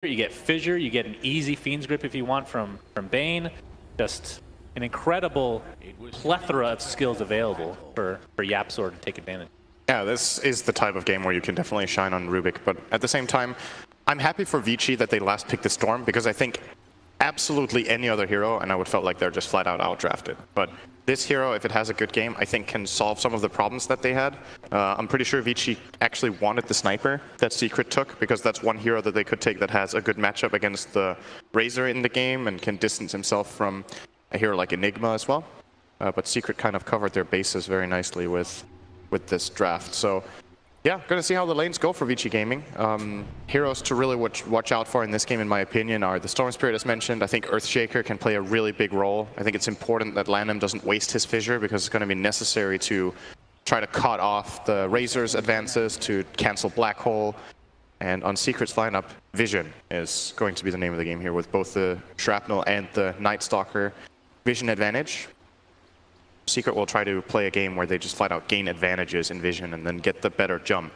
You get Fissure, you get an easy Fiend's Grip if you want from Bane. Just an incredible plethora of skills available for YapzOr to take advantage. Yeah, this is the type of game where you can definitely shine on Rubik, but at the same time, I'm happy for Vici that they last picked the Storm, because I think absolutely any other hero, and I would felt like they're just flat out outdrafted. But this hero, if it has a good game, I think can solve some of the problems that they had. I'm pretty sure Vici actually wanted the Sniper that Secret took, because that's one hero that they could take that has a good matchup against the Razor in the game and can distance himself from a hero like Enigma as well. But Secret kind of covered their bases very nicely with this draft. So yeah, gonna see how the lanes go for Vici Gaming. Heroes to really watch out for in this game, in my opinion, are the Storm Spirit as mentioned. I think Earthshaker can play a really big role. I think it's important that LaNm doesn't waste his Fissure, because it's gonna be necessary to try to cut off the Razor's advances, to cancel Black Hole. And on Secret's lineup, Vision is going to be the name of the game here, with both the Shrapnel and the Night Stalker. Vision advantage. Secret will try to play a game where they just flat out gain advantages in Vision and then get the better jump.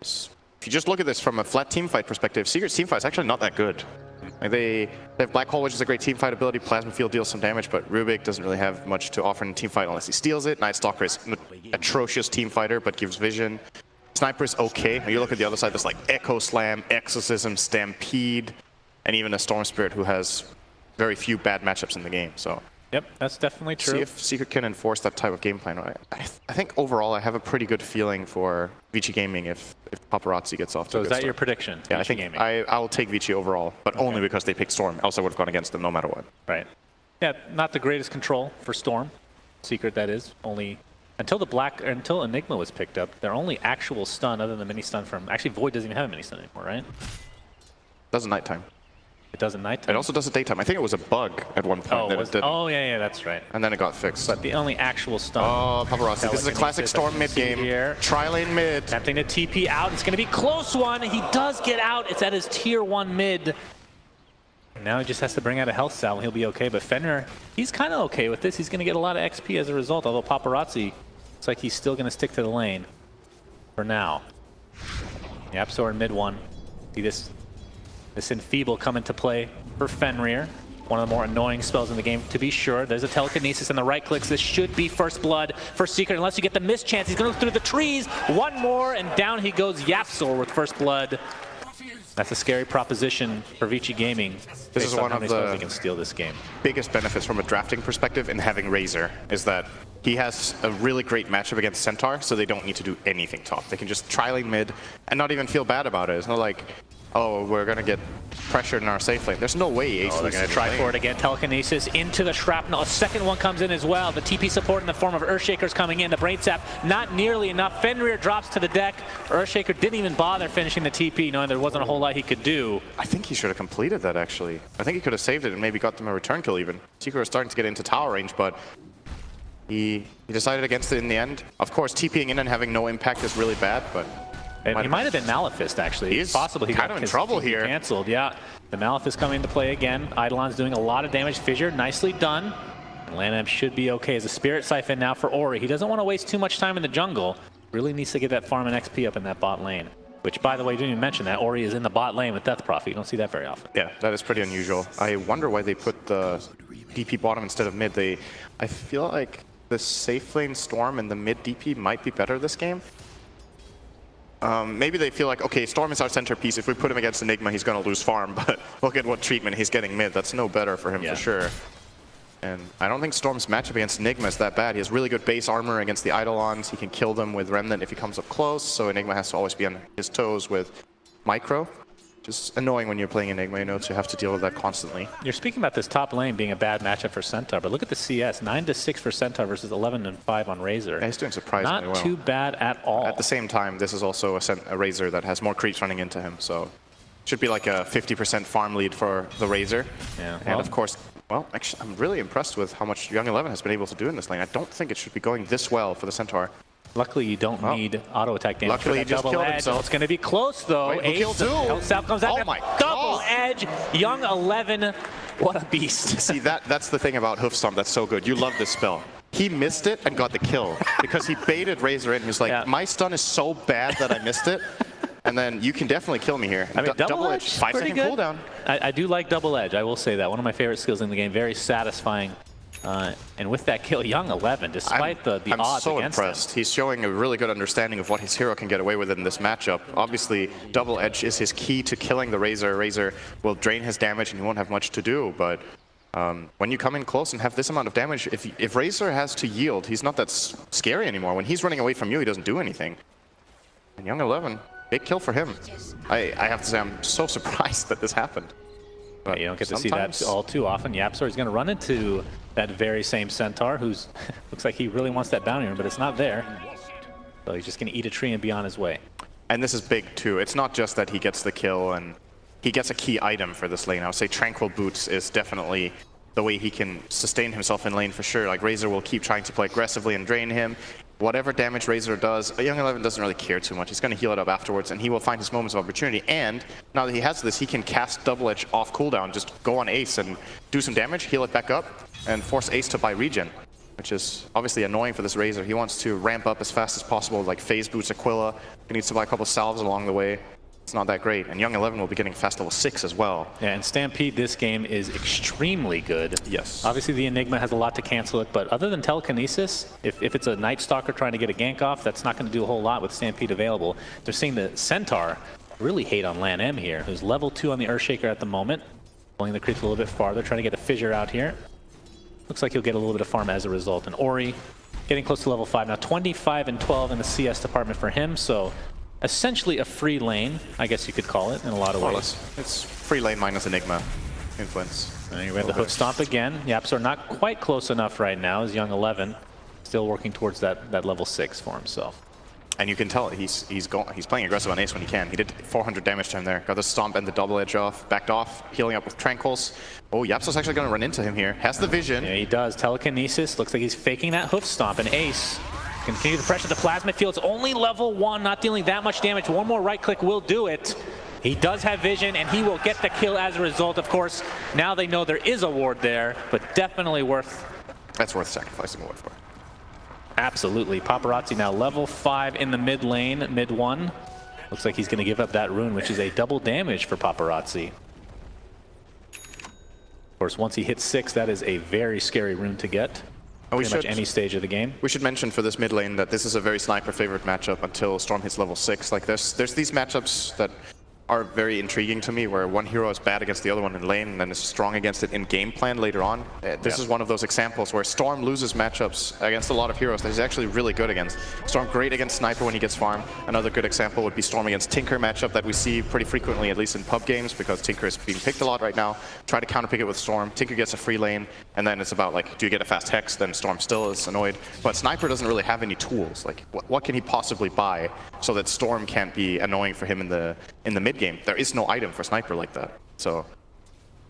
If you just look at this from a flat teamfight perspective, Secret's teamfight is actually not that good. Like they have Black Hole, which is a great teamfight ability. Plasma Field deals some damage, but Rubik doesn't really have much to offer in a teamfight unless he steals it. Night Stalker is an atrocious teamfighter, but gives Vision. Sniper is okay. When you look at the other side, there's like Echo Slam, Exorcism, Stampede, and even a Storm Spirit who has very few bad matchups in the game. So. Yep, that's definitely true. See if Secret can enforce that type of game plan. I think overall I have a pretty good feeling for Vici Gaming if Paparazzi gets off to a good is that start. your prediction? Yeah, I think I'll take Vici overall, but only because they picked Storm. Else I would have gone against them no matter what. Right. Yeah, not the greatest control for Storm. Secret, that is. Only until Enigma was picked up, their only actual stun other than the mini stun from... Actually, Void doesn't even have a mini stun anymore, right? Does at nighttime. It does at nighttime? It also does at daytime. I think it was a bug at one point. Oh, yeah, that's right. And then it got fixed. But the only actual stun... Oh, Paparazzi. This is a classic Storm mid game. Tri-lane mid. Attempting to TP out. It's going to be a close one. He does get out. It's at his tier 1 mid. And now he just has to bring out a health cell and he'll be okay. But Fenrir, he's kind of okay with this. He's going to get a lot of XP as a result, although Paparazzi looks like he's still going to stick to the lane for now. YapzOr in mid 1. See this Enfeeble come into play for Fenrir. One of the more annoying spells in the game, to be sure. There's a Telekinesis and the right clicks. This should be first blood for Secret, unless you get the miss chance. He's going to look through the trees. One more, and down he goes, YapzOr with first blood. That's a scary proposition for Vici Gaming. This is one of the they can steal this game. Biggest benefits from a drafting perspective in having Razor is that he has a really great matchup against Centaur, so they don't need to do anything top. They can just tri-lane mid and not even feel bad about it. It's not like, oh, we're going to get pressured in our safe lane. There's no way Ace is going to try for it again. Telekinesis into the Shrapnel. A second one comes in as well. The TP support in the form of Earthshaker's coming in. The Brain Sap, not nearly enough. Fenrir drops to the deck. Earthshaker didn't even bother finishing the TP, knowing there wasn't a whole lot he could do. I think he should have completed that, actually. I think he could have saved it and maybe got them a return kill, even. Secret was starting to get into tower range, but he decided against it in the end. Of course, TPing in and having no impact is really bad, but... He might have been Maleficed, actually. It's possible he kind got of in trouble here. Canceled, yeah. The Maleficed coming into play again. Eidolon's doing a lot of damage. Fissure, nicely done. And LaNm should be okay as a Spirit Siphon now for Ori. He doesn't want to waste too much time in the jungle. Really needs to get that farm and XP up in that bot lane. Which, by the way, didn't even mention that Ori is in the bot lane with Death Prophet. You don't see that very often. Yeah, that is pretty unusual. I wonder why they put the DP bottom instead of mid. I feel like the safe lane Storm and the mid DP might be better this game. Maybe they feel like, okay, Storm is our centerpiece. If we put him against Enigma, he's going to lose farm. But look at what treatment he's getting mid. That's no better for him for sure. And I don't think Storm's matchup against Enigma is that bad. He has really good base armor against the Eidolons. He can kill them with Remnant if he comes up close. So Enigma has to always be on his toes with Micro. Just annoying when you're playing Enigma, you know, to have to deal with that constantly. You're speaking about this top lane being a bad matchup for Centaur, but look at the CS. 9-6 for Centaur versus 11-5 on Razor. Yeah, he's doing surprisingly well. Not too bad at all. At the same time, this is also a Razor that has more creeps running into him, so should be like a 50% farm lead for the Razor. Yeah, and of course, well, actually, I'm really impressed with how much Young 11 has been able to do in this lane. I don't think it should be going this well for the Centaur. Luckily, you don't need auto attack damage. Luckily, he just killed himself. It's going to be close, though. Wait, Ace comes out. Oh my Double God. edge. Young 11. What a beast. See, that's the thing about Hoofstomp that's so good. You love this spell. He missed it and got the kill because he baited Razor in. He was like, my stun is so bad that I missed it. and then you can definitely kill me here. I mean, double edge, 5 pretty second good. cooldown. I do like double edge. I will say that one of my favorite skills in the game. Very satisfying. And with that kill, Young 11, despite the I'm odds so against impressed. him. He's showing a really good understanding of what his hero can get away with in this matchup. Obviously, double edge is his key to killing the Razor. Razor will drain his damage and he won't have much to do, but when you come in close and have this amount of damage, if Razor has to yield, he's not that scary anymore. When he's running away from you, he doesn't do anything. And Young 11, big kill for him. I have to say, I'm so surprised that this happened. Yeah, you don't get to see that all too often. YapzOr is going to run into that very same Centaur, who's looks like he really wants that bounty rune, but it's not there. So he's just going to eat a tree and be on his way. And this is big too. It's not just that he gets the kill and he gets a key item for this lane. I would say Tranquil Boots is definitely the way he can sustain himself in lane for sure. Like Razor will keep trying to play aggressively and drain him. Whatever damage Razor does, Young 11 doesn't really care too much. He's going to heal it up afterwards, and he will find his moments of opportunity. And now that he has this, he can cast Double Edge off cooldown, just go on Ace and do some damage, heal it back up, and force Ace to buy regen, which is obviously annoying for this Razor. He wants to ramp up as fast as possible, like phase boots Aquila. He needs to buy a couple salves along the way. It's not that great. And Young 11 will be getting fast level 6 as well. Yeah, and Stampede this game is extremely good. Yes. Obviously the Enigma has a lot to cancel it, but other than Telekinesis, if it's a Night Stalker trying to get a gank off, that's not going to do a whole lot with Stampede available. They're seeing the Centaur really hate on Lan M here, who's level 2 on the Earthshaker at the moment. Pulling the creeps a little bit farther, trying to get a fissure out here. Looks like he'll get a little bit of farm as a result. And Ori getting close to level 5 now, 25 and 12 in the CS department for him, so essentially a free lane, I guess you could call it in a lot of ways. It's free lane minus Enigma influence. And we have the Hoof Stomp again. YapzOr not quite close enough right now as Young 11, still working towards that level 6 for himself. And you can tell he's playing aggressive on Ace when he can. He did 400 damage to him there. Got the Stomp and the Double Edge off, backed off, healing up with Tranquils. Oh, YapzOr's actually going to run into him here. Has the vision. Yeah, he does. Telekinesis. Looks like he's faking that Hoof Stomp. And Ace continue the pressure. The Plasma Field's only level 1, not dealing that much damage. One more right click will do it. He does have vision, and he will get the kill as a result. Of course, now they know there is a ward there, but definitely worth... That's worth sacrificing a ward for. Absolutely. Paparazzi now level 5 in the mid lane, mid 1. Looks like he's going to give up that rune, which is a double damage for Paparazzi. Of course, once he hits 6, that is a very scary rune to get. Pretty much any stage of the game. We should mention for this mid lane that this is a very sniper favorite matchup until Storm hits level 6. Like there's these matchups that are very intriguing to me, where one hero is bad against the other one in lane and then is strong against it in game plan later on. This is one of those examples where Storm loses matchups against a lot of heroes that he's actually really good against. Storm great against Sniper when he gets farm. Another good example would be Storm against Tinker matchup that we see pretty frequently, at least in pub games, because Tinker is being picked a lot right now. Try to counterpick it with Storm. Tinker gets a free lane, and then it's about like, do you get a fast Hex? Then Storm still is annoyed. But Sniper doesn't really have any tools. Like, what can he possibly buy so that Storm can't be annoying for him in the mid game? There is no item for Sniper like that. So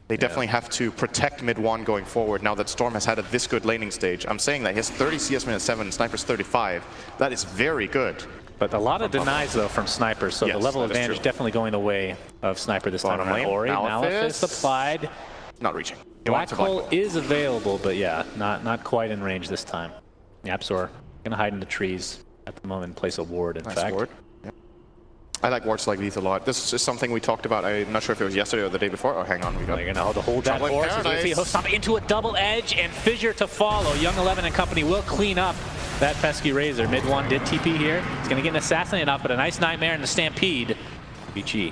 they definitely have to protect mid 1 going forward now that Storm has had this good laning stage. I'm saying that he has 30 CS minus 7, Sniper's 35. That is very good. But a lot of denies though from Sniper, so the level advantage definitely going the way of Sniper this time around. Ori, Malefice applied. Not reaching. Black Hole is available, but yeah, not quite in range this time. YapzOr gonna hide in the trees at the moment and place a ward, in fact. Ward. I like wards like these a lot. This is just something we talked about. I'm not sure if it was yesterday or the day before. Oh, hang on. You're going to hold that horse. He's going to see Hoof Stomp into a double edge and Fissure to follow. Young 11 and company will clean up that pesky Razor. Mid 1 did TP here. He's going to get an assassinate off, but a nice Nightmare and the Stampede. VG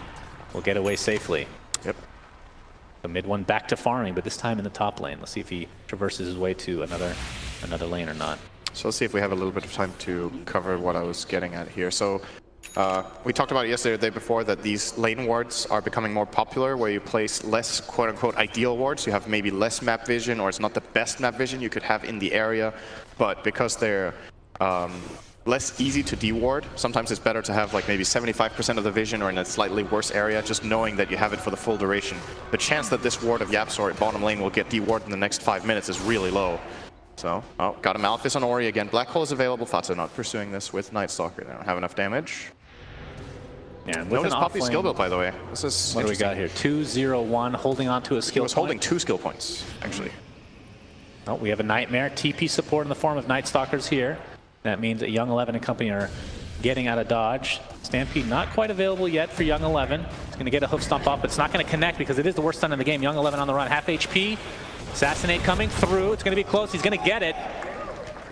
will get away safely. Yep. The mid 1 back to farming, but this time in the top lane. Let's see if he traverses his way to another lane or not. So let's see if we have a little bit of time to cover what I was getting at here. So we talked about it yesterday or the day before that these lane wards are becoming more popular, where you place less quote-unquote ideal wards. You have maybe less map vision, or it's not the best map vision you could have in the area, but because they're less easy to deward, sometimes it's better to have like maybe 75% of the vision or in a slightly worse area, just knowing that you have it for the full duration. The chance that this ward of YapzOr at bottom lane will get dewarded in the next 5 minutes is really low. So, got a Malefice on Ori again. Black Hole is available. Fatso not pursuing this with Night Stalker. They don't have enough damage. Yeah, and notice Poppy's skill build, by the way. This is what do we got here? 2-0-1, holding on to a skill point. He was holding 2 skill points, actually. Oh, we have a Nightmare. TP support in the form of Night Stalkers here. That means that Young 11 and company are getting out of dodge. Stampede not quite available yet for Young 11. He's going to get a hoof stomp up, but it's not going to connect because it is the worst stun in the game. Young 11 on the run, half HP. Assassinate coming through. It's going to be close. He's going to get it.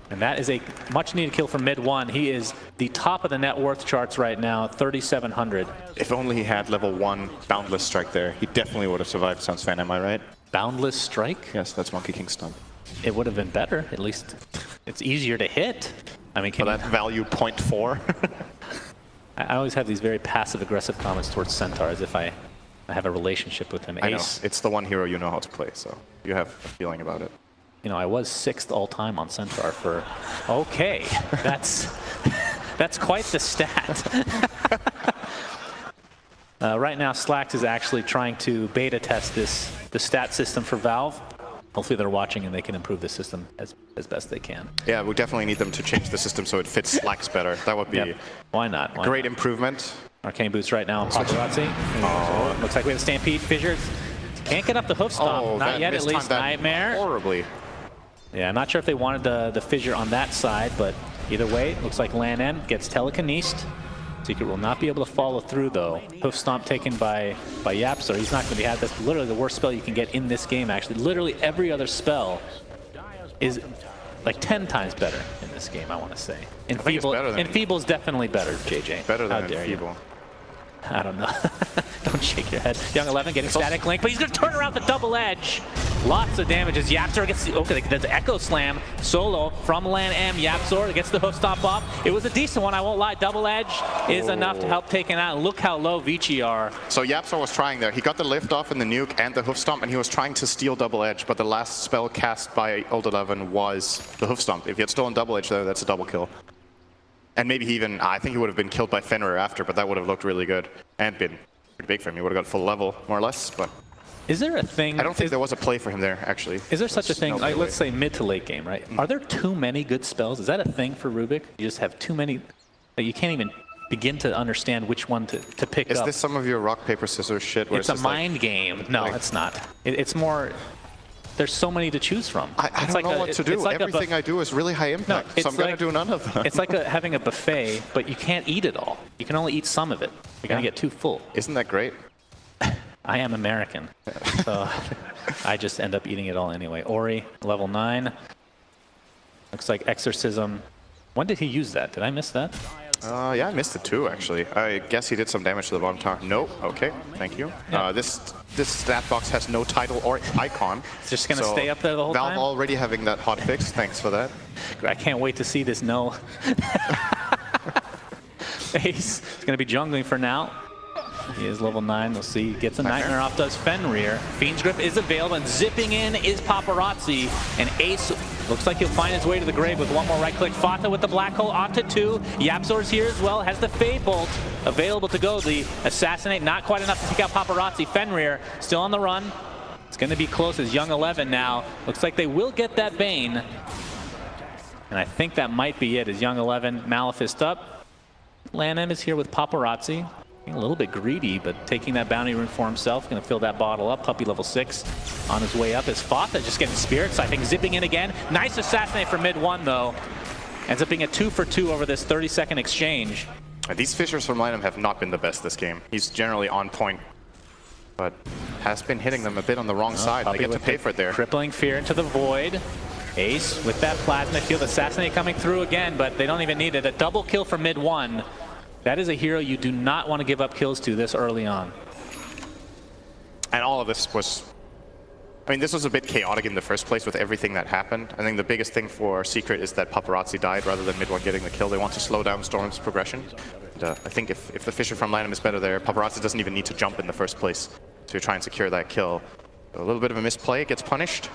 And that is a much needed kill for mid one. He is the top of the net worth charts right now, 3,700. If only he had level 1 Boundless Strike there, he definitely would have survived Sans Fan, am I right? Boundless Strike? Yes, that's Monkey King Stomp. It would have been better. At least it's easier to hit. I mean, For that value 0.4. I always have these very passive-aggressive comments towards Centaur as if I have a relationship with him. I know. Ace, It's the one hero you know how to play, so you have a feeling about it. you know, I was 6th all-time on Centaur for... Okay, that's quite the stat. Right now, Slax is actually trying to beta test the stat system for Valve. Hopefully they're watching and they can improve the system as best they can. Yeah, we definitely need them to change the system so it fits Slacks better. That would be Yep. Why not? Why great not? improvement. Arcane Boots right now on Paparazzi. Oh. Looks like we have a Stampede. Fissure can't get up the hoof stomp. Oh, Not that yet, at mistimed least. that Nightmare. horribly. Yeah, I'm not sure if they wanted the Fissure on that side, but either way, looks like Lan M gets telekinesed. Secret will not be able to follow through, though. Hoof stomp taken by Yapzor. He's not going to be had. That's literally the worst spell you can get in this game, actually. Literally every other spell is like 10 times better in this game, I want to say. Enfeeble's definitely better, JJ. Better than How dare you? Enfeeble. I don't know. Don't shake your head. Young 11 getting static link, but he's going to turn around the double edge. Lots of damage as Yapzor gets the, okay, that's Echo Slam solo from Lan M. Yapzor gets the hoof stomp off. It was a decent one, I won't lie. Double edge is enough to help take it out. Look how low Vici are. So Yapzor was trying there. He got the lift off in the nuke and the hoof stomp, and he was trying to steal double edge, but the last spell cast by Old 11 was the hoof stomp. If he had stolen double edge there, that's a double kill. And maybe he even, I think he would have been killed by Fenrir after, but that would have looked really good and been pretty big for him. He would have got full level, more or less, but Is there a thing? I don't think there was a play for him there, actually. Is there such a thing, no like, play. let's say mid to late game, right? Are there too many good spells? Is that a thing for Rubik? You just have too many, like you can't even begin to understand which one to pick up. Is this some of your rock, paper, scissors shit? Where It's a just like- mind game. No, like- it's not. It's more, there's so many to choose from. I It's don't like know what to do. it's like a Everything I do is really high impact, so it's I'm going like- to do none of them. It's like having a buffet, but you can't eat it all. You can only eat some of it. You're going to get too full. Isn't that great? I am American, so I just end up eating it all anyway. Ori, level 9. Looks like Exorcism. When did he use that? Did I miss that? Yeah, I missed it too, actually. I guess he did some damage to the bottom tower. Nope. Okay, thank you. Yeah. This stat box has no title or icon. It's just going to stay up there the whole Valve time? already having that hot fix. Thanks for that. I can't wait to see this no. Ace is going to be jungling for now. He is level 9. We'll see. Gets a Nightmare off, does Fenrir. Fiend's Grip is available, and zipping in is Paparazzi. And Ace looks like he'll find his way to the grave with one more right click. Fata with the black hole onto 2. Yapzor's here as well. Has the Fade Bolt available to go. The Assassinate not quite enough to take out Paparazzi. Fenrir still on the run. It's going to be close as Young 11 now. Looks like they will get that Bane. And I think that might be it as Young 11 Malefist up. Lan M is here with Paparazzi. Being a little bit greedy, but taking that bounty rune for himself. Going to fill that bottle up. Puppy level 6 on his way up. As Fata just getting spirits, I think, zipping in again. Nice assassinate for mid 1, though. Ends up being a 2 for 2 over this 30-second exchange. These Fissures from Lineham have not been the best this game. He's generally on point, but has been hitting them a bit on the wrong side. They get to pay for it there. Crippling Fear into the void. Ace with that plasma field. Assassinate coming through again, but they don't even need it. A double kill for mid 1. That is a hero you do not want to give up kills to this early on. And all of this was, I mean, this was a bit chaotic in the first place with everything that happened. I think the biggest thing for Secret is that Paparazzi died rather than mid 1 getting the kill. They want to slow down Storm's progression. And, I think if the Fissure from Lineham is better there, Paparazzi doesn't even need to jump in the first place to try and secure that kill. A little bit of a misplay, gets punished.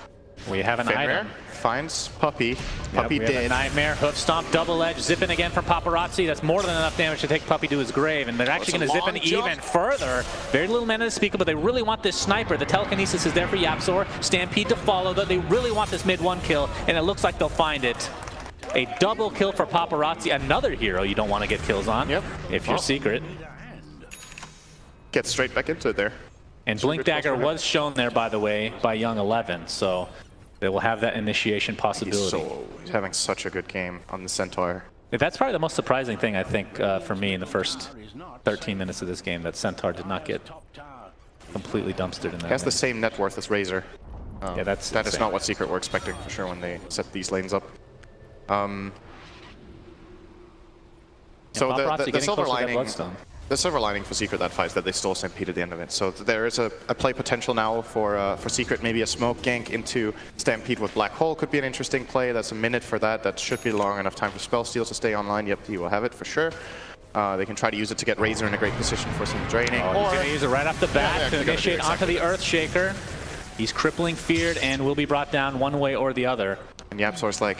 We have an Fenrir item. finds Puppy. Puppy We have a dead. Nightmare, hoof stomp, double edge, zipping again from Paparazzi. That's more than enough damage to take Puppy to his grave, and they're actually going to zip in even further. Very little mana to speak of, but they really want this sniper. The telekinesis is there for Yapzor. Stampede to follow, though. They really want this mid 1 kill, and it looks like they'll find it. A double kill for Paparazzi, another hero you don't want to get kills on. Yep. If you're Secret. Gets straight back into it there. And Blink Dagger was shown there, by the way, by Young 11, so they will have that initiation possibility. He's having such a good game on the Centaur. That's probably the most surprising thing, I think, for me in the first 13 minutes of this game, that Centaur did not get completely dumpstered in that. He has lane. the same net worth as Razor. Yeah, that is is not what Secret were expecting for sure when they set these lanes up. So the silver lining, the silver lining for Secret that fight is that they stole Stampede at the end of it. So there is a play potential now for Secret. Maybe a smoke gank into Stampede with Black Hole could be an interesting play. That's a minute for that. That should be long enough time for Spell Steal to stay online. Yep, he will have it for sure. They can try to use it to get Razor in a great position for some draining. He's going to use it right off the bat to initiate onto the Earthshaker. He's crippling feared and will be brought down one way or the other. And YapzOr's like,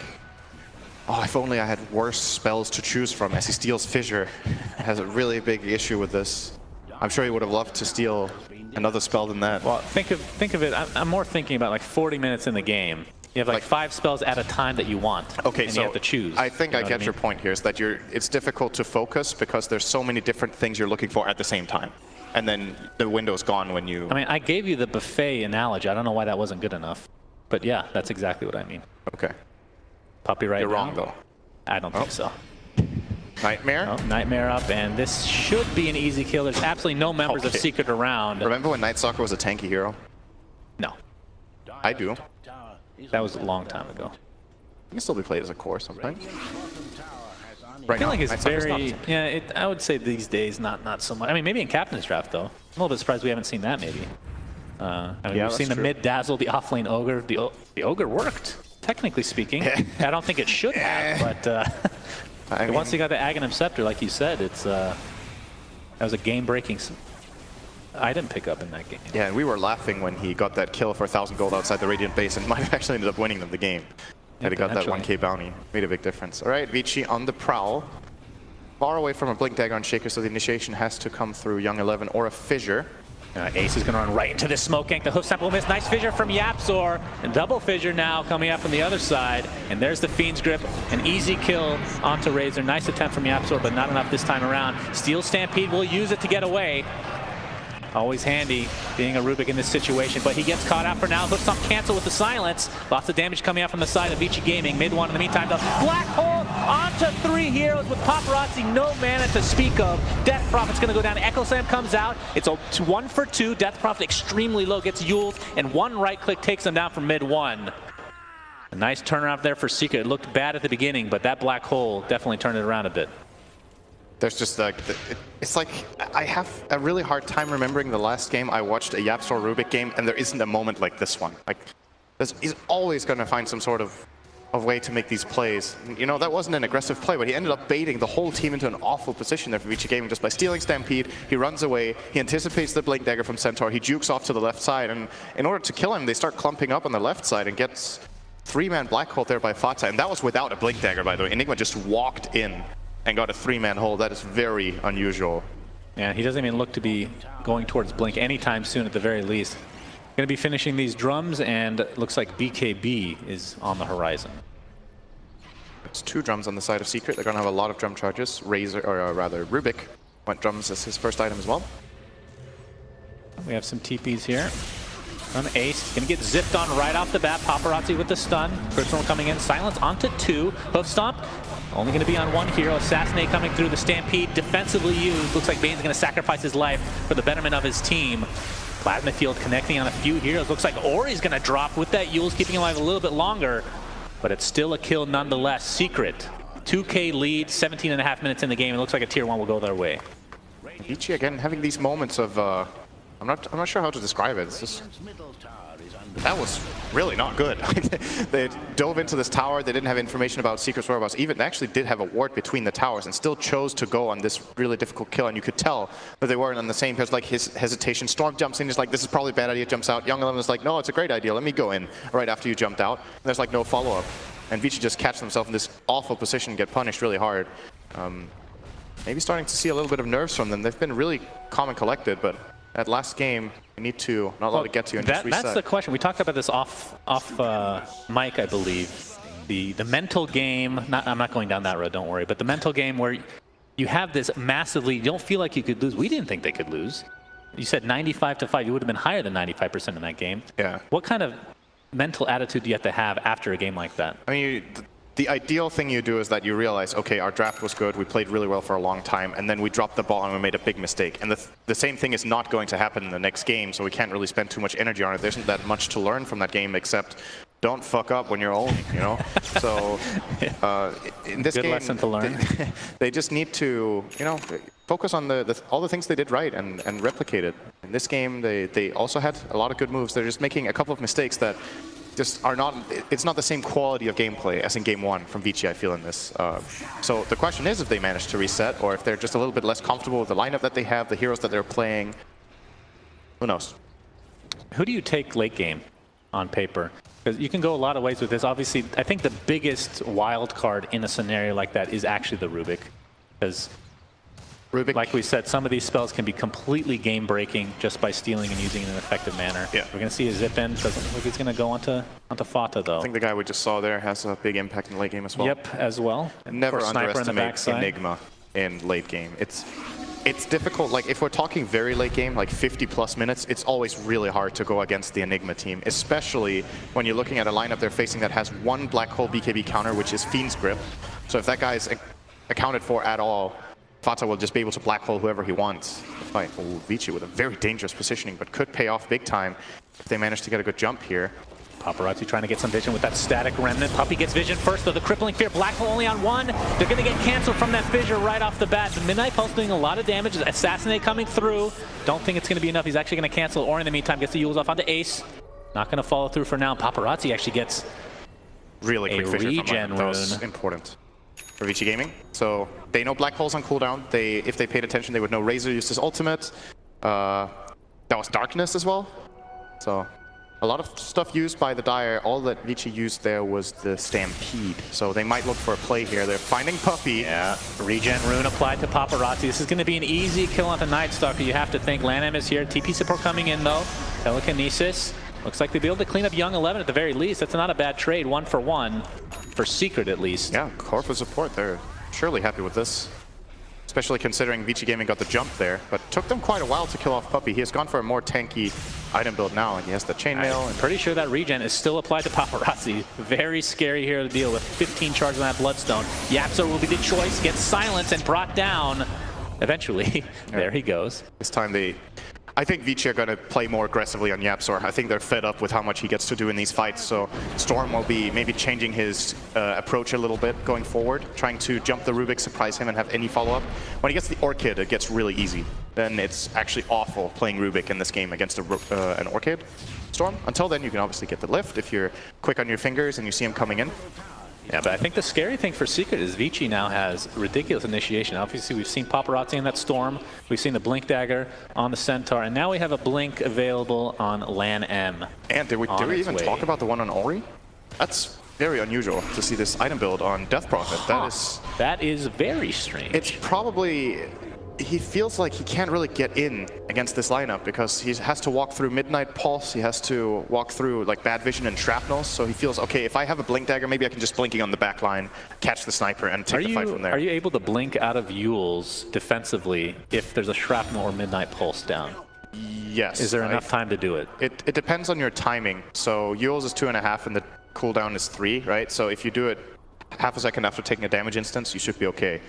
oh, if only I had worse spells to choose from, as he steals Fissure. Has a really big issue with this. I'm sure he would have loved to steal another spell than that. Well, think of it, I'm more thinking about like 40 minutes in the game. You have like 5 spells at a time that you want. Okay, and so you have to choose. I think I get your mean? point here, is that it's difficult to focus because there's so many different things you're looking for at the same time. And then the window's gone when you... I mean, I gave you the buffet analogy. I don't know why that wasn't good enough. But yeah, that's exactly what I mean. Okay. Puppey right You're now? wrong, though. I don't think so. Nightmare? Oh, Nightmare up, and this should be an easy kill. There's absolutely no members of Secret around. Remember when Night Stalker was a tanky hero? No. I do. That was a long time ago. He can still be played as a core sometimes. I feel like it's Night Stalker's very, not. yeah, I would say these days not so much. I mean, maybe in Captain's Draft, though. I'm a little bit surprised we haven't seen that, maybe. I mean, Yeah, we've seen the true. mid Dazzle, the offlane Ogre. The Ogre worked, technically speaking. I don't think it should have, but I mean, once you got the Aghanim Scepter, like you said, it's that was a game-breaking item pickup in that game. yeah, and we were laughing when he got that kill for 1,000 gold outside the Radiant base and might have actually ended up winning them the game. Had he got that potentially. 1k bounty. Made a big difference. All right, Vici on the prowl. Far away from a Blink Dagger on Shaker, so the initiation has to come through Young 11 or a Fissure. Ace is going to run right into this smoke gank. The hoof sample miss. Nice fissure from YapzOr. And double fissure now coming up from the other side. And there's the Fiend's Grip. An easy kill onto Razor. Nice attempt from YapzOr, but not enough this time around. Steel Stampede will use it to get away. Always handy being a Rubik in this situation, but he gets caught out for now. Hook Stomp cancel with the silence. Lots of damage coming out from the side of Vici Gaming. Mid one in the meantime. The Black Hole onto 3 heroes with Paparazzi, no mana to speak of. Death Prophet's going to go down. Echo Slam comes out. It's a 1 for 2. Death Prophet extremely low, gets Yules, and one right click takes him down from mid one. A nice turnaround there for Secret. It looked bad at the beginning, but that Black Hole definitely turned it around a bit. There's just like, it's like, I have a really hard time remembering the last game I watched a YapzOr Rubik game, and there isn't a moment like this one. Like, he's always going to find some sort of way to make these plays. You know, that wasn't an aggressive play, but he ended up baiting the whole team into an awful position there for Vici Gaming just by stealing Stampede. He runs away, he anticipates the Blink Dagger from Centaur, he jukes off to the left side, and in order to kill him, they start clumping up on the left side and gets 3-man Black Hole there by Fata, and that was without a Blink Dagger, by the way. Enigma just walked in and got a 3-man hold. That is very unusual. Yeah, he doesn't even look to be going towards Blink anytime soon at the very least. Going to be finishing these drums, and looks like BKB is on the horizon. It's 2 drums on the side of Secret. They're going to have a lot of drum charges. Razor, or rather Rubik, went drums as his first item as well. We have some TPs here. On Ace, gonna get zipped on right off the bat. Paparazzi with the stun. Personal coming in. Silence onto 2. Hoof Stomp. Only gonna be on 1 hero. Assassinate coming through. The Stampede defensively used. Looks like Bane's gonna sacrifice his life for the betterment of his team. Plasma Field connecting on a few heroes. Looks like Ori's gonna drop with that Yules, keeping him alive a little bit longer. But it's still a kill nonetheless. Secret. 2K lead, 17.5 minutes in the game. It looks like a tier 1 will go their way. Vici again having these moments of I'm not sure how to describe it. It's just, that was really not good. They dove into this tower. They didn't have information about Secret's whereabouts. Even they actually did have a ward between the towers and still chose to go on this really difficult kill. And you could tell that they weren't on the same page. Like his hesitation. Storm jumps in. He's like, this is probably a bad idea. Jumps out. Young 11 is like, no, it's a great idea. Let me go in right after you jumped out. And there's like no follow-up. And Vici just catches himself in this awful position, get punished really hard. Maybe starting to see a little bit of nerves from them. They've been really calm and collected, but that last game, you need to not let it get to you and just reset. That's the question. We talked about this off mic, I believe. The mental game, I'm not going down that road, don't worry, but the mental game where you have this massively, you don't feel like you could lose. We didn't think they could lose. You said 95-5. You would have been higher than 95% in that game. Yeah. What kind of mental attitude do you have to have after a game like that? I mean, the ideal thing you do is that you realize, okay, our draft was good, we played really well for a long time, and then we dropped the ball and we made a big mistake. And the same thing is not going to happen in the next game, so we can't really spend too much energy on it. There isn't that much to learn from that game, except don't fuck up when you're old, you know? So in this Good game, lesson to learn. they just need to, you know, focus on all the things they did right and replicate it. In this game, they also had a lot of good moves. They're just making a couple of mistakes that just are not, it's not the same quality of gameplay as in game one from Vici, I feel, in this. So the question is if they manage to reset, or if they're just a little bit less comfortable with the lineup that they have, the heroes that they're playing. Who knows? Who do you take late game on paper? Because you can go a lot of ways with this. Obviously, I think the biggest wild card in a scenario like that is actually the Rubik. Because Rubik, like we said, some of these spells can be completely game-breaking just by stealing and using it in an effective manner. Yeah. We're going to see a zip in. Doesn't look like he's going to go onto Fata, though. I think the guy we just saw there has a big impact in the late game as well. Yep, as well. And Never of course, Sniper in the underestimate backside. Enigma in late game. It's difficult. Like, if we're talking very late game, like 50+ minutes, it's always really hard to go against the Enigma team, especially when you're looking at a lineup they're facing that has one Black Hole BKB counter, which is Fiend's Grip. So if that guy is accounted for at all, Fata will just be able to Black Hole whoever he wants. Like, Vici with a very dangerous positioning, but could pay off big time if they manage to get a good jump here. Paparazzi trying to get some vision with that static remnant. Puppey gets vision first, though. The crippling fear. Black Hole only on one. They're going to get canceled from that fissure right off the bat. The Midnight Pulse doing a lot of damage. Assassinate coming through. Don't think it's going to be enough. He's actually going to cancel. Or in the meantime, gets the Yules off onto Ace. Not going to follow through for now. Paparazzi actually gets really quick fissure from regen him. That was rune. important for Vici Gaming. So they know Black Hole's on cooldown. If they paid attention, they would know Razor used his ultimate. That was Darkness as well. So a lot of stuff used by the Dire. All that Vici used there was the Stampede. So they might look for a play here. They're finding Puppey. Yeah, regen rune applied to Paparazzi. This is going to be an easy kill on the Night Stalker. You have to think. Lanham is here. TP support coming in, though. Telekinesis. Looks like they'll be able to clean up Young 11 at the very least. That's not a bad trade. 1 for 1. For Secret, at least. Yeah, Corfu support. They're surely happy with this. Especially considering Vici Gaming got the jump there, but took them quite a while to kill off Puppey. He has gone for a more tanky item build now, and he has the chainmail. I'm pretty sure that regen is still applied to Paparazzi. Very scary here to deal with. 15 charges on that Bloodstone. Yapzor will be the choice, gets silenced and brought down. Eventually, there he goes. This time I think Vici are going to play more aggressively on Yapzor. I think they're fed up with how much he gets to do in these fights, so Storm will be maybe changing his approach a little bit going forward, trying to jump the Rubik, surprise him, and have any follow-up. When he gets the Orchid, it gets really easy. Then it's actually awful playing Rubik in this game against an Orchid Storm. Until then, you can obviously get the lift if you're quick on your fingers and you see him coming in. Yeah, but I think the scary thing for Secret is Vici now has ridiculous initiation. Obviously, we've seen Paparazzi in that Storm. We've seen the Blink Dagger on the Centaur. And now we have a Blink available on Lan M. And did we even talk about the one on Ori? That's very unusual to see this item build on Death Prophet. That is very strange. It's probably... He feels like he can't really get in against this lineup because he has to walk through Midnight Pulse, he has to walk through like Bad Vision and Shrapnel, so he feels, okay, if I have a Blink Dagger, maybe I can just blinking on the back line, catch the sniper, and take the fight from there. Are you able to blink out of Yules defensively if there's a Shrapnel or Midnight Pulse down? Yes. Is there enough time to do it? It depends on your timing. So Yules is 2.5 and the cooldown is 3, right? So if you do it half a second after taking a damage instance, you should be okay.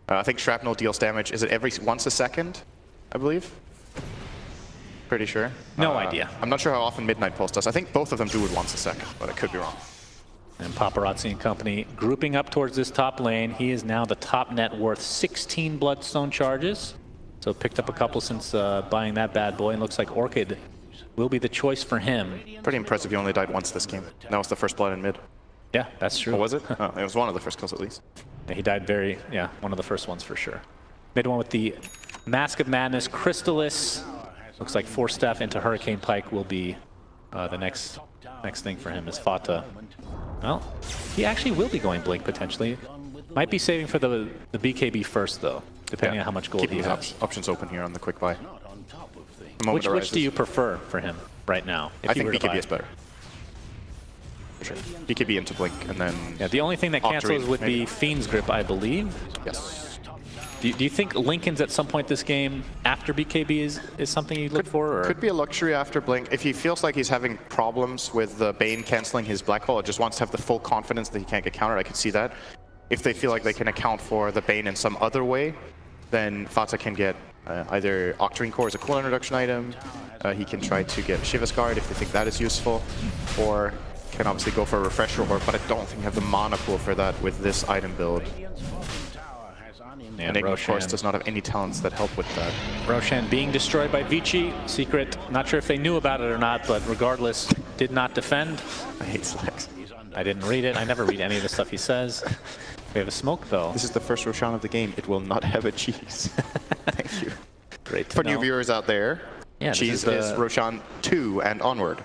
I think Shrapnel deals damage, is it once a second, I believe? Pretty sure. No idea. I'm not sure how often Midnight Pulse does. I think both of them do it once a second, but I could be wrong. And Paparazzi and company grouping up towards this top lane. He is now the top net worth 16 Bloodstone charges. So picked up a couple since buying that bad boy, and looks like Orchid will be the choice for him. Pretty impressive he only died once this game. That was the first blood in mid. Yeah, that's true. Or was it? Oh, it was one of the first kills at least. Yeah, he died one of the first ones for sure. Mid one with the Mask of Madness, Crystallis. Looks like Force Staff into Hurricane Pike will be the next thing for him is Fata. Well, he actually will be going Blink potentially. Might be saving for the BKB first though, depending on how much gold he has. Options open here on the quick buy. Which do you prefer for him right now? I think BKB is better. Sure. BKB into Blink, and then... Yeah, the only thing that cancels would be Fiend's Grip, I believe. Yes. Do you think Linken's at some point this game after BKB is something you look for? Or? Could be a luxury after Blink. If he feels like he's having problems with the Bane canceling his Black Hole, or just wants to have the full confidence that he can't get countered, I could see that. If they feel like they can account for the Bane in some other way, then Fata can get either Octarine Core as a cooldown reduction item, he can try to get Shiva's Guard if they think that is useful, or can obviously go for a Refresher Orb, but I don't think you have the mana pool for that with this item build. And Enigma, of course, does not have any talents that help with that. Roshan being destroyed by Vici. Secret, not sure if they knew about it or not, but regardless, did not defend. I hate Slex. I didn't read it. I never read any of the stuff he says. We have a smoke, though. This is the first Roshan of the game. It will not have a cheese. Thank you. Great to For know. new viewers out there, Yeah, cheese is Roshan 2 and onward.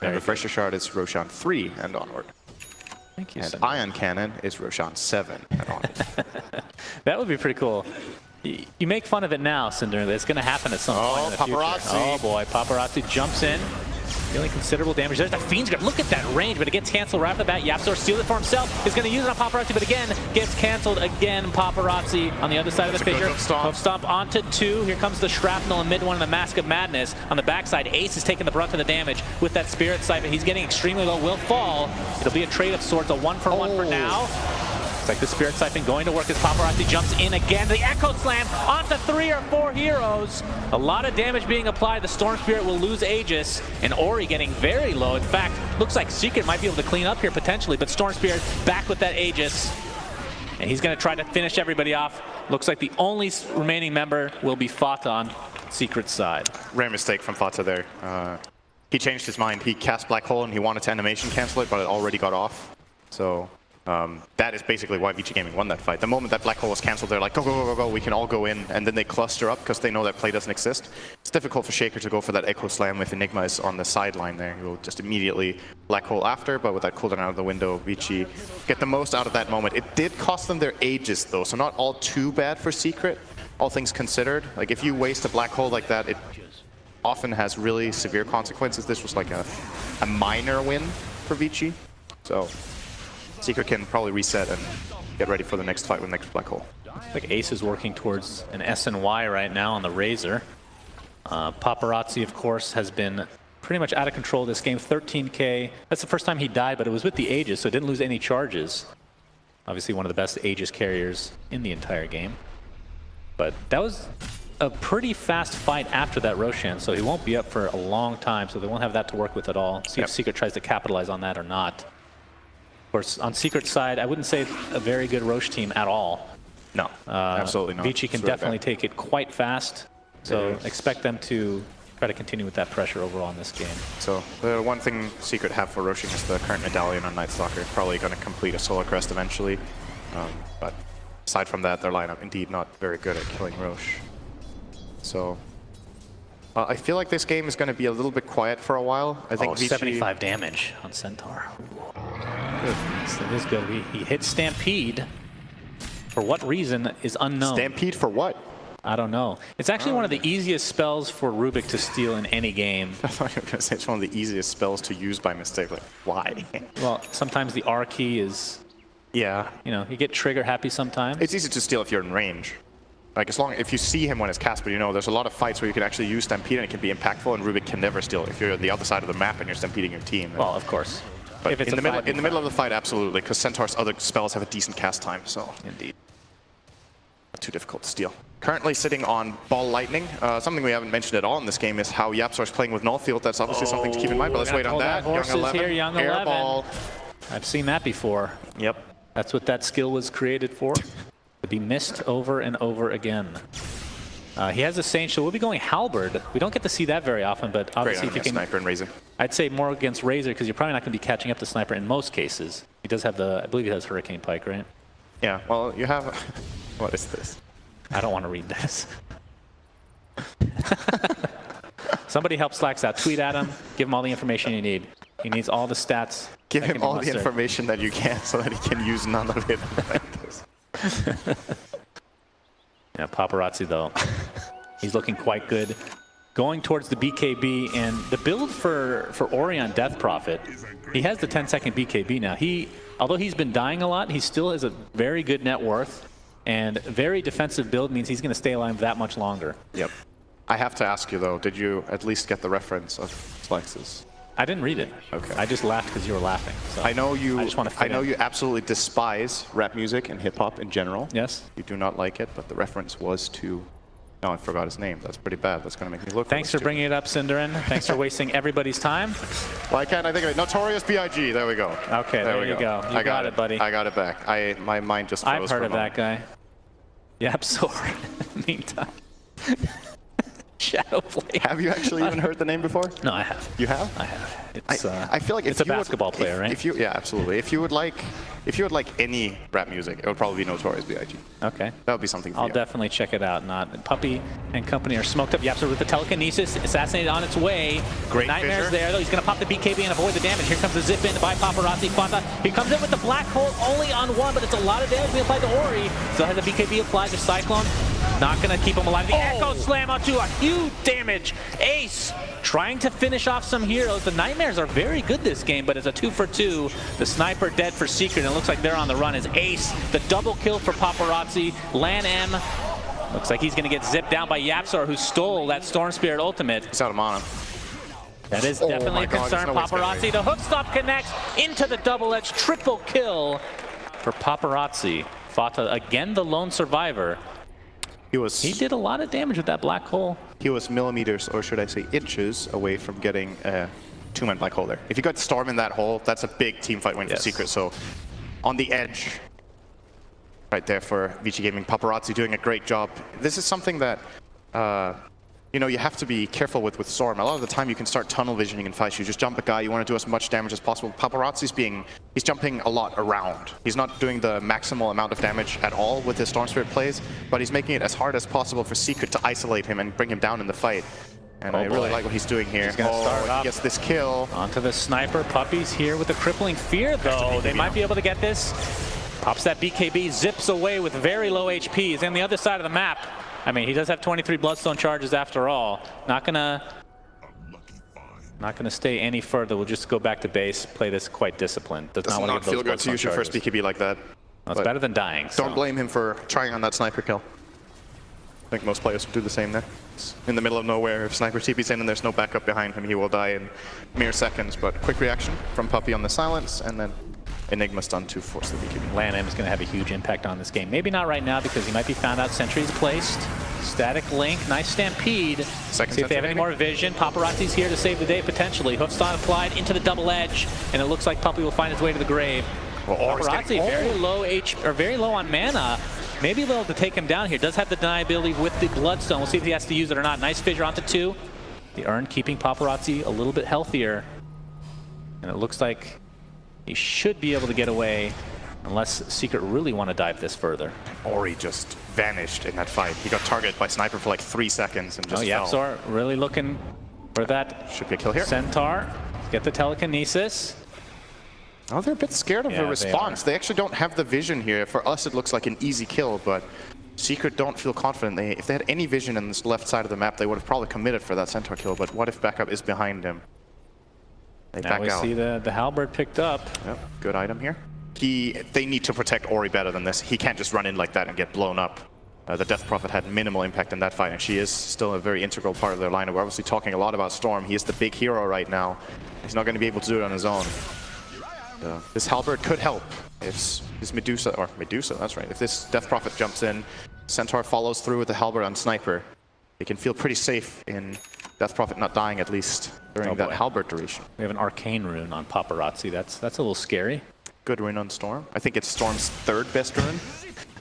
And Refresher Shard is Roshan 3 and onward. Thank you, And Cinder. Ion Cannon is Roshan 7 and onward. That would be pretty cool. You make fun of it now, Cinder. It's going to happen at some point in the Paparazzi. future. Oh boy, Paparazzi jumps in. Dealing considerable damage. There's the Fiend's Guard. Look at that range, but it gets canceled right off the bat. YapzOr steals it for himself. Is going to use it on Paparazzi, but again, gets canceled again. Paparazzi on the other side of the fissure. Hoof stomp onto 2. Here comes the Shrapnel and mid one in the Mask of Madness. On the backside, Ace is taking the brunt of the damage with that Spirit Siphon. He's getting extremely low. Will fall. It'll be a trade of sorts. A 1-for-1 for now. It's like the Spirit Siphon going to work as Paparazzi jumps in again. The Echo Slam onto 3 or 4 heroes. A lot of damage being applied. The Storm Spirit will lose Aegis. And Ori getting very low. In fact, looks like Secret might be able to clean up here potentially. But Storm Spirit back with that Aegis. And he's going to try to finish everybody off. Looks like the only remaining member will be Fata on Secret's side. Rare mistake from Fata there. He changed his mind. He cast Black Hole and he wanted to animation cancel it, but it already got off. So that is basically why Vici Gaming won that fight. The moment that Black Hole was cancelled, they're like, go, go, go, go, go, we can all go in. And then they cluster up because they know that play doesn't exist. It's difficult for Shaker to go for that Echo Slam with Enigma is on the sideline there. He will just immediately Black Hole after, but with that cooldown out of the window, Vici get the most out of that moment. It did cost them their Aegis though, so not all too bad for Secret, all things considered. Like if you waste a Black Hole like that, it often has really severe consequences. This was like a minor win for Vici. So Secret can probably reset and get ready for the next fight with next Black Hole. Like Ace is working towards an SNY right now on the Razor. Paparazzi, of course, has been pretty much out of control this game. 13k. That's the first time he died, but it was with the Aegis, so didn't lose any charges. Obviously one of the best Aegis carriers in the entire game. But that was a pretty fast fight after that Roshan, so he won't be up for a long time, so they won't have that to work with at all. See if Secret tries to capitalize on that or not. Of course, on Secret's side, I wouldn't say a very good Roche team at all. No, absolutely not. Vici can definitely take it quite fast, so expect them to try to continue with that pressure overall in this game. So the one thing Secret have for Roshing is the current medallion on Night Stalker. Probably going to complete a Solar Crest eventually. But aside from that, their lineup indeed not very good at killing Roche. So I feel like this game is going to be a little bit quiet for a while. I think Vici... 75 damage on Centaur. Goodness, that is good. He hit Stampede. For what reason is unknown. Stampede for what? I don't know. It's actually one of the easiest spells for Rubik to steal in any game. I thought you were going to say it's one of the easiest spells to use by mistake. Like, why? Well, sometimes the R key is, Yeah. you know, you get trigger happy sometimes. It's easy to steal if you're in range. Like, if you see him when it's cast, but you know, there's a lot of fights where you can actually use Stampede and it can be impactful, and Rubik can never steal if you're on the other side of the map and you're Stampeding your team. Well, of course. But if it's in the middle of the fight, absolutely, because Centaur's other spells have a decent cast time, so Indeed. not too difficult to steal. Currently sitting on Ball Lightning. Something we haven't mentioned at all in this game is how YapzOr's playing with Nullfield. That's obviously something to keep in mind, but let's wait on that. Horses Young 11, here, Young 11. Airball. I've seen that before. Yep. That's what that skill was created for. To be missed over and over again. He has a Saint, so we'll be going Halberd. We don't get to see that very often, but obviously if you can... Sniper and Razor. I'd say more against Razor, because you're probably not going to be catching up to Sniper in most cases. He does have the... I believe he has Hurricane Pike, right? Yeah, well, you have... What is this? I don't want to read this. Somebody help Slacks out. Tweet at him. Give him all the information you need. He needs all the stats. Give him all the information that you can so that he can use none of it. Yeah, Paparazzi, though. He's looking quite good. Going towards the BKB, and the build for Orion Death Prophet, he has the 10-second BKB now. Although he's been dying a lot, he still has a very good net worth. And very defensive build means he's going to stay alive that much longer. Yep. I have to ask you though, did you at least get the reference of Slexes? I didn't read it. Okay. I just laughed because you were laughing. So I know you. I just want to. I know you absolutely despise rap music and hip hop in general. Yes. You do not like it, but the reference was to. No, I forgot his name. That's pretty bad. That's going to make me look. Thanks for bringing it up, Cinderin. Thanks for wasting everybody's time. Why can't I think of it? Notorious B.I.G. There we go. Okay, there you go. You I got it, buddy. I got it back. My mind just froze I've for heard a of moment. that guy. Yep, sorry. Meantime. Shadowplay. Have you actually even heard the name before? No, I have. You have? I have. It's, I feel like if it's a you would- basketball player, right? If you, yeah, absolutely. If you would like any rap music, it would probably be Notorious B.I.G. Okay. That would be something for I'll you. definitely check it out. Not Puppey and company are smoked up. Yapzor with the telekinesis, assassinated on its way. Great Nightmare's fissure. there though. He's gonna pop the BKB and avoid the damage. Here comes the zip in by Paparazzi. Fanta. He comes in with the black hole only on one, but it's a lot of damage being applied to Ori. Still has the BKB applied to Cyclone. Not gonna keep him alive. The Echo Slam onto a huge damage. Ace trying to finish off some heroes. The Nightmares are very good this game, but it's a 2 for 2. The Sniper dead for Secret, and it looks like they're on the run as Ace. The double kill for Paparazzi. Lan M looks like he's gonna get zipped down by Yapzor, who stole that Storm Spirit ultimate. He's out of mana. That is Oh definitely my a God, concern. there's no way it's gonna Paparazzi, the hook stop connects into the double edge triple kill for Paparazzi. Fata again, the lone survivor. He did a lot of damage with that black hole. He was millimeters, or should I say inches, away from getting a two-man black hole there. If you got Storm in that hole, that's a big team fight win for Yes. Secret. So on the edge, right there for Vici Gaming. Paparazzi doing a great job. This is something that you know, you have to be careful with Storm. A lot of the time you can start tunnel visioning in fights. You just jump a guy, you want to do as much damage as possible. Paparazzi's he's jumping a lot around. He's not doing the maximal amount of damage at all with his Storm Spirit plays, but he's making it as hard as possible for Secret to isolate him and bring him down in the fight. And I really like what he's doing here. He's gonna start he off. gets this kill. Onto the Sniper. Puppey's here with the crippling fear, though. They might be able to get this. Pops that BKB, zips away with very low HP. He's on the other side of the map. I mean, he does have 23 Bloodstone charges after all. Not gonna stay any further. We'll just go back to base, play this quite disciplined. Does Does not want not to feel good to use your first BKB like that. Well, it's better than dying. Don't so. blame him for trying on that sniper kill. I think most players would do the same there. It's in the middle of nowhere, if Sniper TP's in and there's no backup behind him, he will die in mere seconds. But quick reaction from Puppey on the silence, and then Enigma stun to force the BKB. Lan M is going to have a huge impact on this game. Maybe not right now because he might be found out. Sentry's placed. Static Link, nice Stampede. Second See if they have sentry, any maybe? more vision. Paparazzi's here to save the day potentially. Hoofstone applied into the double edge, and it looks like Puppey will find his way to the grave. Well, Ori's Paparazzi getting- very low very low on mana. Maybe able to take him down here. Does have the deniability with the Bloodstone. We'll see if he has to use it or not. Nice fissure onto 2. The Urn keeping Paparazzi a little bit healthier. And it looks like he should be able to get away unless Secret really want to dive this further. Ori just vanished in that fight. He got targeted by Sniper for like 3 seconds and just fell. Yapzor really looking for that Should be a kill here. Centaur. Get the telekinesis. Oh, they're a bit scared of Yeah, the response. They actually don't have the vision here. For us, it looks like an easy kill, but Secret don't feel confident. If they had any vision on this left side of the map, they would have probably committed for that Centaur kill, but what if backup is behind him? They Now back we out. see the halberd picked up. Yep, good item here. They need to protect Ori better than this. He can't just run in like that and get blown up. The Death Prophet had minimal impact in that fight, and she is still a very integral part of their lineup. We're obviously talking a lot about Storm. He is the big hero right now. He's not going to be able to do it on his own. This halberd could help if this Medusa, that's right. If this Death Prophet jumps in, Centaur follows through with the halberd on Sniper. They can feel pretty safe in Death Prophet not dying, at least during that boy. halberd duration. We have an arcane rune on Paparazzi. That's a little scary. Good rune on Storm. I think it's Storm's 3rd best rune.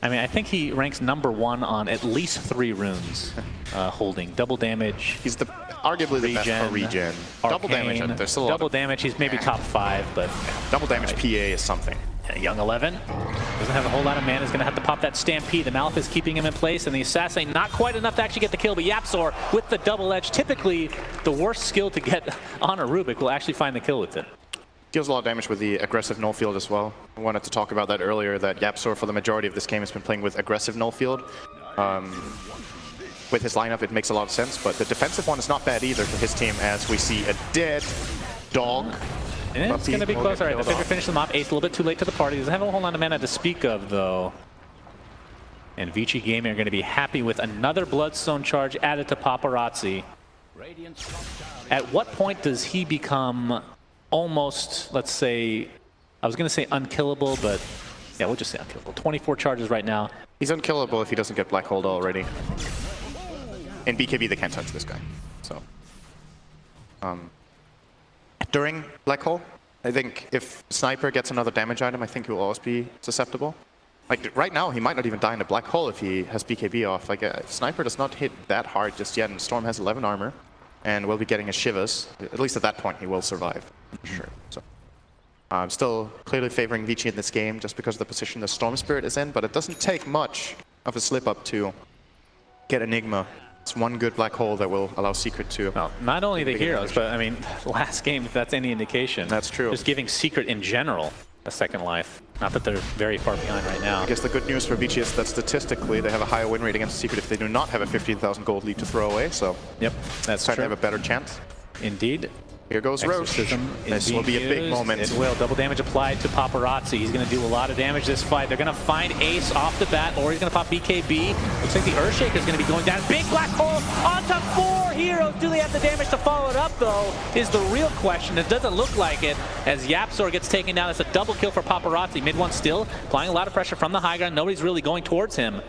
I mean, I think he ranks #1 on at least 3 runes holding. Double damage, He's arguably the best for regen. Double damage, arcane, there's still a lot double of damage. He's maybe top 5, but double damage PA is something. Young 11 doesn't have a whole lot of mana. Is going to have to pop that Stampede. The Malif is keeping him in place, and the Assassin not quite enough to actually get the kill, but Yapzor with the double edge. Typically, the worst skill to get on a Rubik will actually find the kill with it. Deals a lot of damage with the aggressive null field as well. I wanted to talk about that earlier, that Yapzor for the majority of this game has been playing with aggressive null field. With his lineup, it makes a lot of sense, but the defensive one is not bad either for his team, as we see a dead dog. And it's going to be close. All right, the Fissure finishes them off. Ace a little bit too late to the party. Doesn't have a whole lot of mana to speak of, though. And Vici Gaming are going to be happy with another Bloodstone charge added to Paparazzi. At what point does he become almost, let's say, I was going to say unkillable, but yeah, we'll just say unkillable. 24 charges right now. He's unkillable if he doesn't get Black Hole already. In BKB, they can't touch this guy. So, during Black Hole, I think if Sniper gets another damage item, I think he will always be susceptible. Like right now, he might not even die in a Black Hole if he has BKB off. Like Sniper does not hit that hard just yet, and Storm has 11 armor, and will be getting his Shivas. At least at that point, he will survive, for sure. So, I'm still clearly favoring Vici in this game just because of the position the Storm Spirit is in, but it doesn't take much of a slip up to get Enigma. It's one good Black Hole that will allow Secret to... Well, not only the heroes, but I mean, last game, if that's any indication. That's true. Just giving Secret in general a second life. Not that they're very far behind right now. I guess the good news for Vici is that statistically they have a higher win rate against Secret if they do not have a 15,000 gold lead to throw away, so... Yep, that's trying true. to have a better chance. Indeed. Here goes Roche. This will be a big moment. It will. Double damage applied to Paparazzi. He's going to do a lot of damage this fight. They're going to find Ace off the bat, or he's going to pop BKB. Looks like the Earthshaker is going to be going down. Big Black Hole onto 4 heroes. Do they have the damage to follow it up, though, is the real question. It doesn't look like it, as Yapzor gets taken down. It's a double kill for Paparazzi. Mid one still applying a lot of pressure from the high ground. Nobody's really going towards him.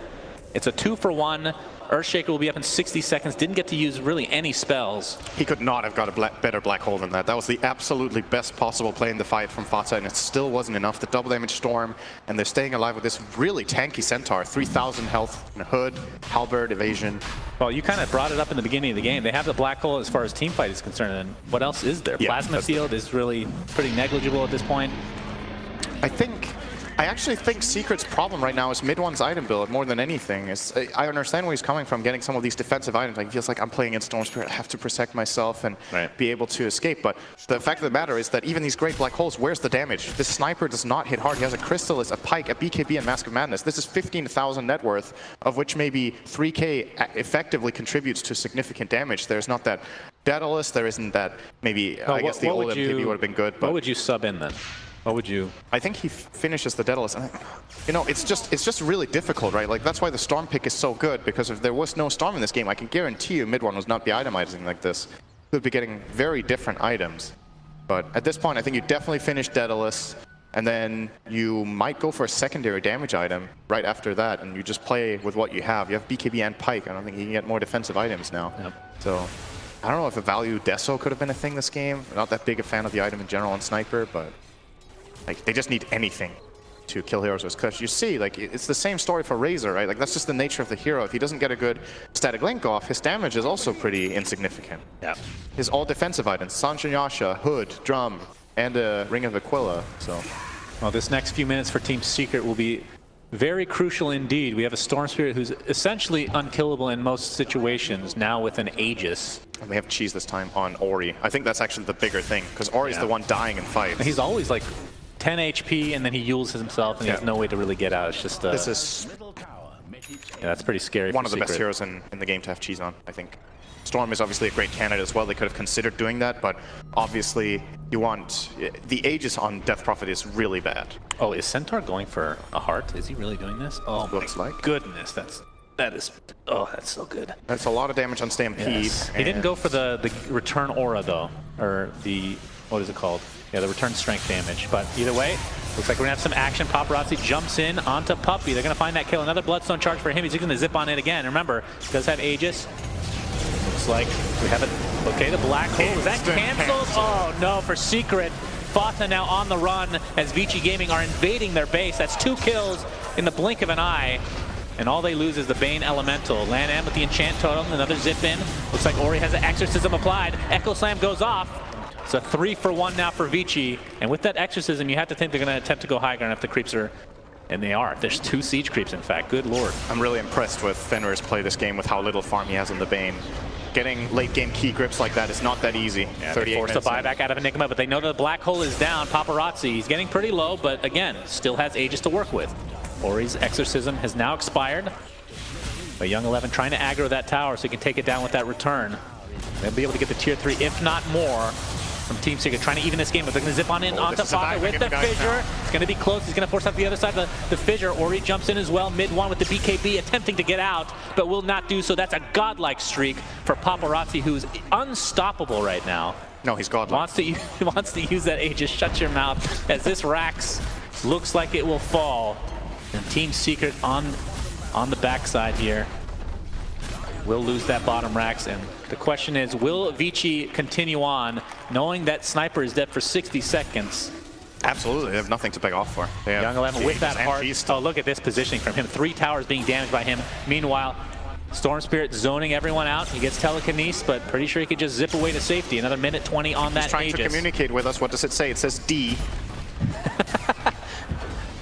It's a 2-for-1. Earthshaker will be up in 60 seconds. Didn't get to use really any spells. He could not have got a better Black Hole than that. That was the absolutely best possible play in the fight from Fata, and it still wasn't enough. The double damage Storm, and they're staying alive with this really tanky Centaur. 3,000 health, and Hood, Halberd, Evasion. Well, you kind of brought it up in the beginning of the game. They have the Black Hole as far as team fight is concerned, and what else is there? Yeah, Plasma Field is really pretty negligible at this point. I actually think Secret's problem right now is mid one's item build more than anything. I understand where he's coming from, getting some of these defensive items. Like, it feels like I'm playing in Storm Spirit, I have to protect myself and be able to escape. But the fact of the matter is that even these great Black Holes, where's the damage? This Sniper does not hit hard. He has a Crystallis, a Pike, a BKB, and Mask of Madness. This is 15,000 net worth, of which maybe 3k effectively contributes to significant damage. There's not that Daedalus, there isn't that maybe, I guess the old MKB would have been good. But what would you sub in then? What would you? I think he finishes the Daedalus. You know, it's just really difficult, right? Like, that's why the Storm pick is so good, because if there was no Storm in this game, I can guarantee you mid one would not be itemizing like this. He would be getting very different items. But at this point, I think you definitely finish Daedalus, and then you might go for a secondary damage item right after that, and you just play with what you have. You have BKB and Pike. I don't think you can get more defensive items now. Yep. So, I don't know if a value Deso could have been a thing this game. I'm not that big a fan of the item in general on Sniper, but... like, they just need anything to kill heroes with. Because you see, like, it's the same story for Razor, right? Like, that's just the nature of the hero. If he doesn't get a good static link off, his damage is also pretty insignificant. Yeah. His all defensive items, Sanshun Yasha, Hood, Drum, and a Ring of Aquila, so... Well, this next few minutes for Team Secret will be very crucial indeed. We have a Storm Spirit who's essentially unkillable in most situations, now with an Aegis. And they have cheese this time on Ori. I think that's actually the bigger thing, because Ori's the one dying in fights. He's always like 10 HP, and then he yules himself, and he has no way to really get out. It's just this is that's pretty scary. One of the best heroes in the game to have cheese on, I think. Storm is obviously a great candidate as well. They could have considered doing that, but obviously you want... the Aegis on Death Prophet is really bad. Oh, is Centaur going for a heart? Is he really doing this? Oh, looks like. Goodness, that is so good. That's a lot of damage on Stampede. Yes. He didn't go for the return aura though, or the, what is it called? Yeah, the return strength damage. But either way, looks like we're gonna have some action. Paparazzi jumps in onto Puppey. They're gonna find that kill. Another Bloodstone charge for him. He's gonna zip on it again. Remember, he does have Aegis. Looks like we have it. Okay, the Black Hole. Was that canceled? Oh no, for Secret. Fata now on the run as Vici Gaming are invading their base. That's 2 kills in the blink of an eye. And all they lose is the Bane Elemental. Lan with the Enchant Totem, another zip in. Looks like Ori has an Exorcism applied. Echo Slam goes off. It's a 3-for-1 now for Vici. And with that Exorcism, you have to think they're going to attempt to go high ground if the creeps are... And they are. There's 2 siege creeps, in fact. Good lord. I'm really impressed with Fenrir's play this game with how little farm he has in the Bane. Getting late game key grips like that is not that easy. Yeah, they forced a buyback out of Enigma, but they know that the Black Hole is down. Paparazzi, he's getting pretty low, but again, still has Aegis to work with. Ori's Exorcism has now expired. But Young 11 trying to aggro that tower so he can take it down with that return. They'll be able to get the tier 3, if not more. from Team Secret, trying to even this game, but they're going to zip on in onto this is a Fata dive with the again, guys, fissure. now. It's going to be close. He's going to force out the other side of the fissure. Ori jumps in as well, mid one with the BKB, attempting to get out, but will not do so. That's a godlike streak for Paparazzi, who's unstoppable right now. No, he's godlike. Wants to use that Aegis. Shut your mouth, as this Rax looks like it will fall. And Team Secret on the backside here will lose that bottom Rax. And the question is, will Vici continue on, knowing that Sniper is dead for 60 seconds? Absolutely, they have nothing to beg off for. They have Young 11 with that Aegis and heart. Feast. Oh, look at this positioning from him. 3 towers being damaged by him. Meanwhile, Storm Spirit zoning everyone out. He gets telekinesis, but pretty sure he could just zip away to safety. Another minute 20 on that He's trying Aegis. to communicate with us. What does it say? It says D.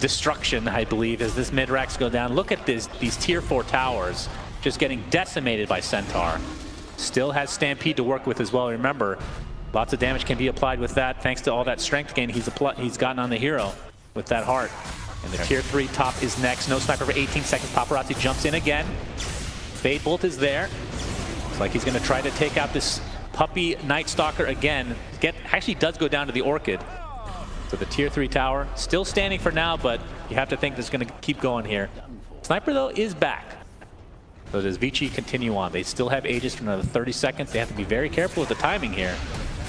Destruction, I believe, as this mid-Rax go down. Look at these tier 4 towers just getting decimated by Centaur. Still has Stampede to work with as well. Remember, lots of damage can be applied with that thanks to all that strength gain he's gotten on the hero with that heart. And the tier 3 top is next. No Sniper for 18 seconds. Paparazzi jumps in again. Fade Bolt is there. Looks like he's going to try to take out this puppy Night Stalker again. Actually does go down to the Orchid. So the tier 3 tower still standing for now, but you have to think it's going to keep going here. Sniper, though, is back. So does Vici continue on? They still have Aegis for another 30 seconds. They have to be very careful with the timing here.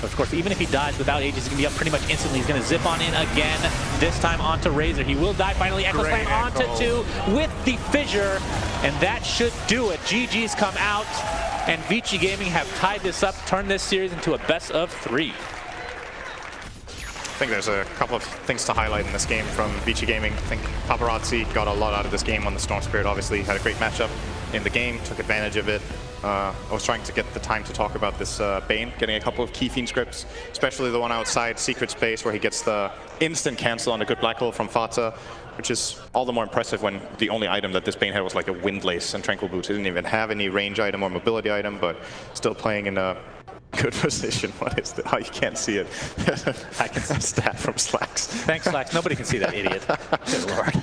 But of course, even if he dies without Aegis, he's going to be up pretty much instantly. He's going to zip on in again, this time onto Razor. He will die finally. Echo Slam onto 2 with the fissure, and that should do it. GG's come out, and Vici Gaming have tied this up, turned this series into a best of 3. I think there's a couple of things to highlight in this game from Vici Gaming. I think Paparazzi got a lot out of this game on the Storm Spirit. Obviously, had a great matchup in the game, took advantage of it. I was trying to get the time to talk about this Bane, getting a couple of key Fiend scripts, especially the one outside Secret Space where he gets the instant cancel on a good Black Hole from Fata, which is all the more impressive when the only item that this Bane had was like a Windlace and Tranquil Boots. He didn't even have any range item or mobility item, but still playing in a good position. What is that? Oh, you can't see it. I can see stat from Slacks. Thanks, Slacks. Nobody can see that, idiot. Good lord.